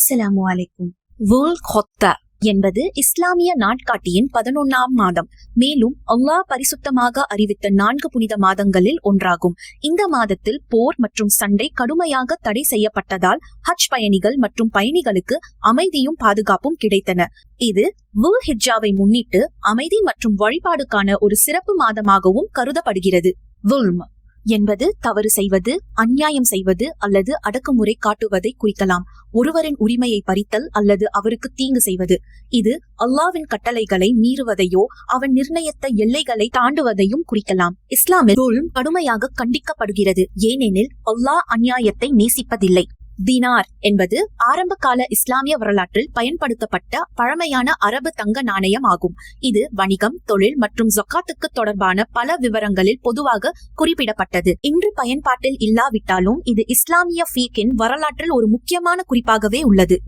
அஸ்ஸலாமு அலைக்கும். வுல் கொத்தா என்பது இஸ்லாமிய நாட்காட்டியின் 11ஆம் மாதம். மேலும் அல்லாஹ் பரிசுத்தமாக அறிவித்த 4 புனித மாதங்களில் ஒன்றாகும். இந்த மாதத்தில் போர் மற்றும் சண்டை கடுமையாக தடை செய்யப்பட்டதால் ஹஜ் பயணிகள் மற்றும் பயணிகளுக்கு அமைதியும் பாதுகாப்பும் கிடைத்தன. இது வுல் ஹிஜ்ஜாவை முன்னிட்டு அமைதி மற்றும் வழிபாடுக்கான ஒரு சிறப்பு மாதமாகவும் கருதப்படுகிறது. வுல்ம் என்பது தவறு செய்வது, அநியாயம் செய்வது அல்லது அடக்குமுறை காட்டுவதை குறிக்கலாம். ஒருவரின் உரிமையை பறித்தல் அல்லது அவருக்கு தீங்கு செய்வது. இது அல்லாஹ்வின் கட்டளைகளை மீறுவதையோ அவன் நிர்ணயித்த எல்லைகளை தாண்டுவதையும் குறிக்கலாம். இஸ்லாமில் வுல்ம் கடுமையாக கண்டிக்கப்படுகிறது, ஏனெனில் அல்லாஹ் அநியாயத்தை நேசிப்பதில்லை. தீனார் என்பது ஆரம்ப கால இஸ்லாமிய வரலாற்றில் பயன்படுத்தப்பட்ட பழமையான அரபு தங்க நாணயம் ஆகும். இது வணிகம், தொழில் மற்றும் ஜக்காத்துக்கு தொடர்பான பல விவரங்களில் பொதுவாக குறிப்பிடப்பட்டது. இன்று பயன்பாட்டில் இல்லாவிட்டாலும் இது இஸ்லாமிய ஃபீக்கின் வரலாற்றில் ஒரு முக்கியமான குறிப்பாகவே உள்ளது.